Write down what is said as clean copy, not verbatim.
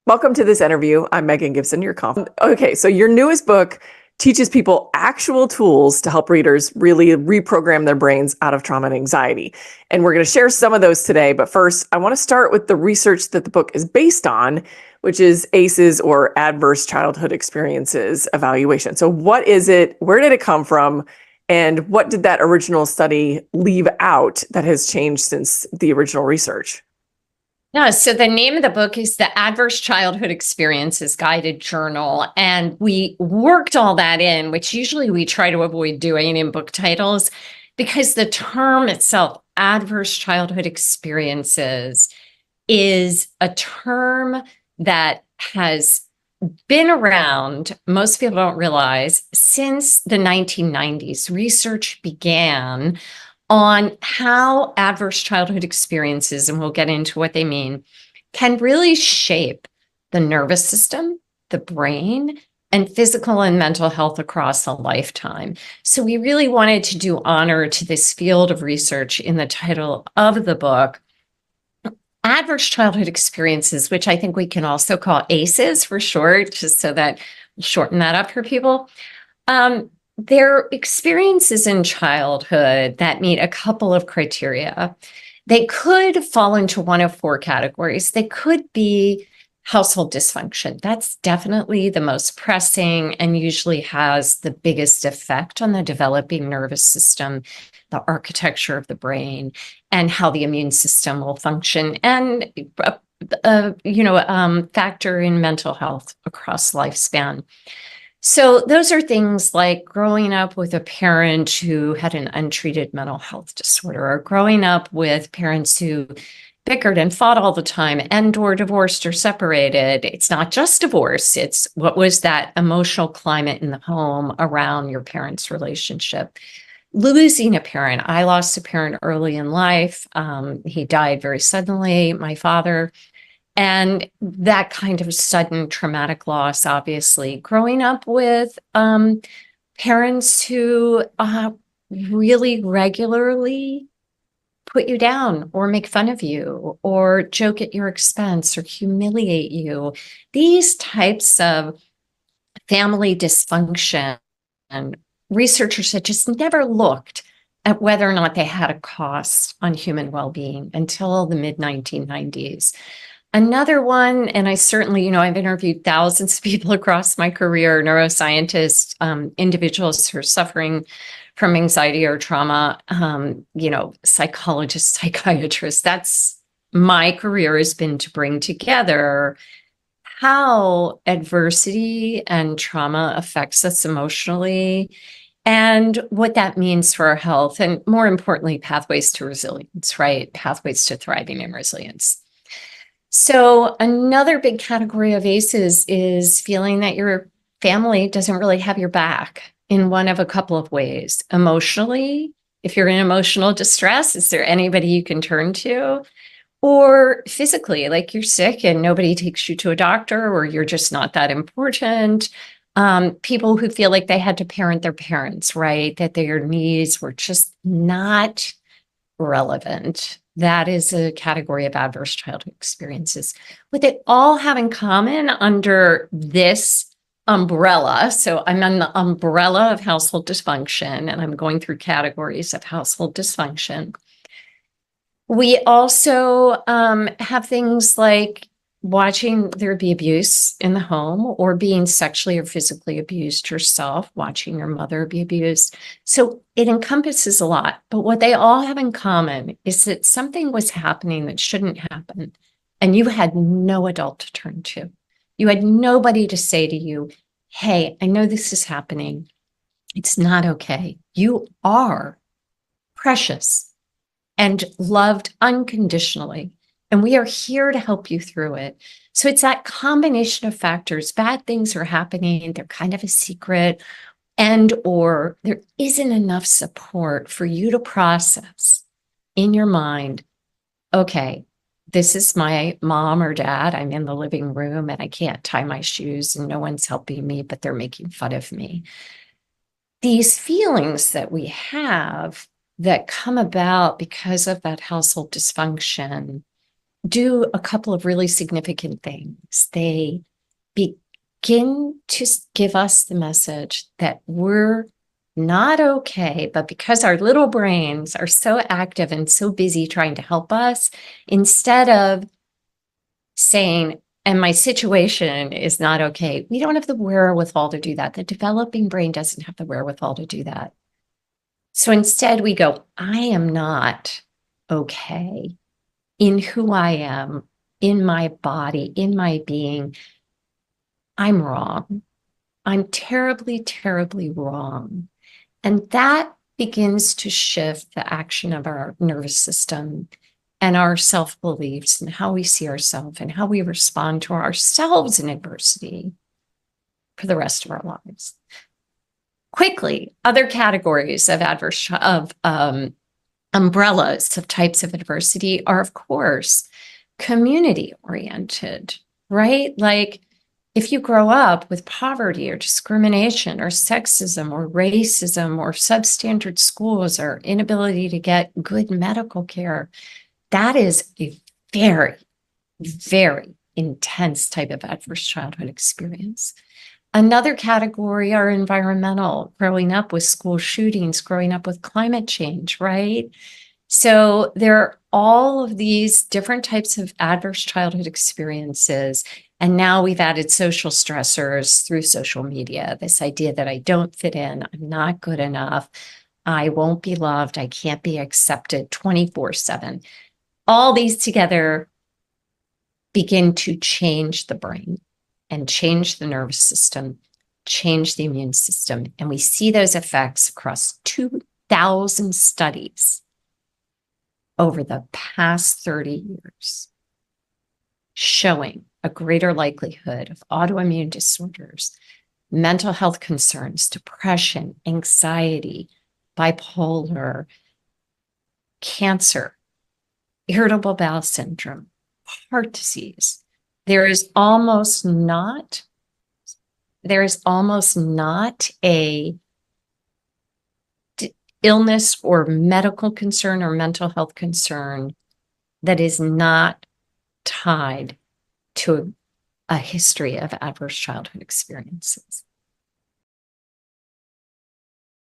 Welcome to this interview. I'm Megan Gibson, your Okay, so your newest book teaches people actual tools to help readers really reprogram their brains out of trauma and anxiety. And we're going to share some of those today. But first, I want to start with the research that the book is based on, which is ACEs, or Adverse Childhood Experiences Evaluation. So what is it? Where did it come from? And what did that original study leave out that has changed since the original research? Yeah, so the name of the book is the Adverse Childhood Experiences Guided Journal. And we worked all that in, which usually we try to avoid doing in book titles, because the term itself, adverse childhood experiences, is a term that has been around, most people don't realize, since the 1990s. Research began on how adverse childhood experiences, and we'll get into what they mean, can really shape the nervous system, the brain, and physical and mental health across a lifetime. So we really wanted to do honor to this field of research in the title of the book. Adverse childhood experiences, which I think we can also call ACEs for short, just so that we'll shorten that up for people. They're experiences in childhood that meet a couple of criteria. They could fall into one of four categories. They could be household dysfunction. That's definitely the most pressing and usually has the biggest effect on the developing nervous system, the architecture of the brain, and how the immune system will function, and factor in mental health across lifespan. So those are things like growing up with a parent who had an untreated mental health disorder, or growing up with parents who bickered and fought all the time and or divorced or separated. It's not just divorce. It's what was that emotional climate in the home around your parents' relationship. Losing a parent. I lost a parent early in life. He died very suddenly, my father. And that kind of sudden traumatic loss, obviously. Growing up with parents who really regularly put you down or make fun of you or joke at your expense or humiliate you. These types of family dysfunction, and researchers had just never looked at whether or not they had a cost on human well-being until the mid-1990s. Another one, and I certainly, I've interviewed thousands of people across my career, neuroscientists, individuals who are suffering from anxiety or trauma, psychologists, psychiatrists. That's my career, has been to bring together how adversity and trauma affects us emotionally and what that means for our health, and more importantly, pathways to resilience, right? Pathways to thriving and resilience. So another big category of ACEs is feeling that your family doesn't really have your back in one of a couple of ways. Emotionally, if you're in emotional distress, is there anybody you can turn to? Or physically, like you're sick and nobody takes you to a doctor, or you're just not that important. People who feel like they had to parent their parents, right? That their needs were just not relevant. That is a category of adverse childhood experiences. What they all have in common under this umbrella, so I'm on the umbrella of household dysfunction, and I'm going through categories of household dysfunction. We also have things like watching there be abuse in the home, or being sexually or physically abused yourself, watching your mother be abused. So it encompasses a lot. But what they all have in common is that something was happening that shouldn't happen, and you had no adult to turn to. You had nobody to say to you, hey, I know this is happening. It's not okay. You are precious and loved unconditionally. And we are here to help you through it. So it's that combination of factors. Bad things are happening. They're kind of a secret, and or there isn't enough support for you to process in your mind, okay, this is my mom or dad. I'm in the living room and I can't tie my shoes and no one's helping me, but they're making fun of me. These feelings that we have that come about because of that household dysfunction do a couple of really significant things. They begin to give us the message that we're not okay, but because our little brains are so active and so busy trying to help us, instead of saying, and my situation is not okay, we don't have the wherewithal to do that. The developing brain doesn't have the wherewithal to do that. So instead we go, I am not okay in who I am, in my body, in my being. I'm wrong. I'm terribly, terribly wrong. And that begins to shift the action of our nervous system and our self-beliefs and how we see ourselves and how we respond to ourselves in adversity for the rest of our lives. Quickly, other categories of umbrellas of types of adversity are, of course, community oriented, right? Like if you grow up with poverty or discrimination or sexism or racism or substandard schools or inability to get good medical care, that is a very, very intense type of adverse childhood experience. Another category are environmental, growing up with school shootings, growing up with climate change, right? So there are all of these different types of adverse childhood experiences. And now we've added social stressors through social media, this idea that I don't fit in, I'm not good enough, I won't be loved, I can't be accepted 24/7. All these together begin to change the brain and change the nervous system, change the immune system. And we see those effects across 2,000 studies over the past 30 years, showing a greater likelihood of autoimmune disorders, mental health concerns, depression, anxiety, bipolar, cancer, irritable bowel syndrome, heart disease. There is almost not a illness or medical concern or mental health concern that is not tied to a history of adverse childhood experiences.